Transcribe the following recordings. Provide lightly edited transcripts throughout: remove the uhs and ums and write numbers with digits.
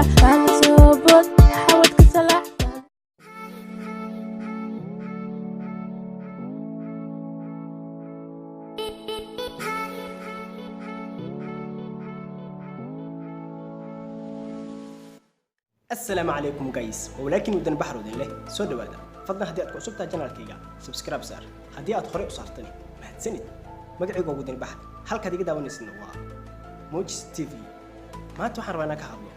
سلاح كان صوبت حاولت كسلاح. السلام عليكم جايز ولكن ودن بحر ودن له سو دوادا فضلا هدي aad ku cusubtaa channelkayga subscribe saar hadii aad hore u saartay mahadsanid magacaygu wadani baxar halkaad iga daawanaysidna waa Mojis TV maanta waxaan rabaa inaan ka hadlo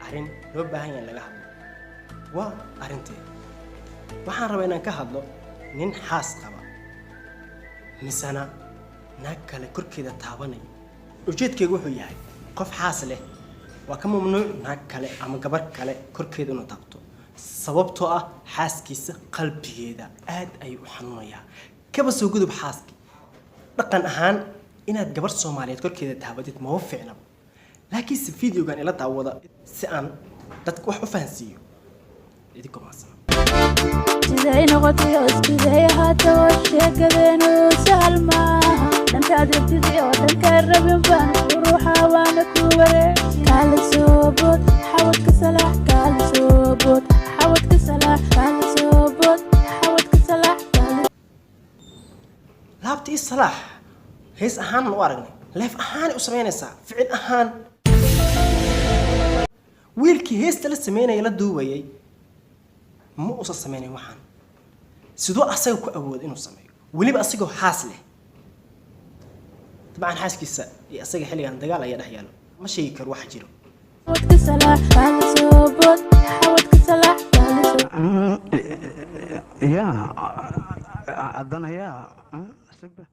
arrin loo baahan yahay laga hadlo waa arintee waxaan rabaa inaan ka hadlo nin xaas qaba misana naag kale korkeeda taabanay ujeedkaygu wuxuu yahay qof xaas leh waa ka mamnuuc naag kale ama gabar kale korkeeda inuu taabto sababtoo ah xaaskiisa qalbigeeda aad ay u xanuunayaan kaba soo gudub xaaski dhaqan ahaan inaad gabar Soomaaliyeed korkeeda taabatid ma u fiicna laakiin si fiidiyogan ila daawada si aan dadku wax u fahansiiyo idinku maasan siday noqotay iskuday hada sheekadeenu sahal ma dhanka adabtiyo dhanka rabin baan ruuxa waana ku wareeg kala soobot xawad ka salax kala soobot xawad ka salax kala soobot xawad ka salax laabti salax hees ahaan u aragnay leef ahaan u sameynaysaa ficil ahaan wiilkii heesta la sameynay la duubayay ma uusan sameynay waxaan sidoo asaga ku awood inuu sameeyo waliba asagoo xaas leh طبعا xaaskiisa iyo asaga xilligan dagaal ayaa dhex yaalo ma sheegi karo wax jiro xawad ka salax kala soobot xawad ka salax يا عدنا يا سبه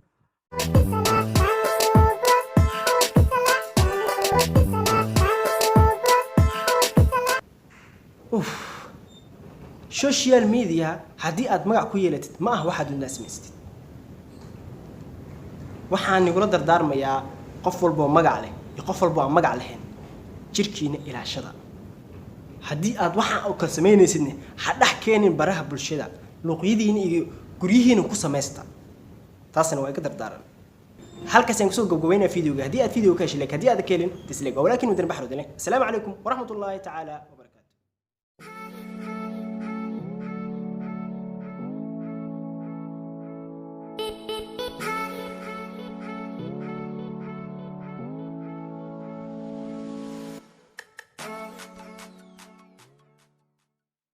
social media haddii aad magac ku yeelatid ma aha waxaad u naasmaystid waxaan nigula dardaarmayaa qof walba oo magac leh iyo qof walba oo magac lahayn jirkiina ilaashada haddii aad waxa oo ka sameynaysidna ha dhax keenin baraha bulshada luqyadiina iyo guryihiina ku sameeysta taasina waa iga dardaaran halkaas aan kusoo gabagabeynaa fiidiyoga haddii aad fiidiyoga ka heshay haddii aad ka helin dislike walakin wadan baxro dane assalaamu calaykum waraxmatullaahi tacaala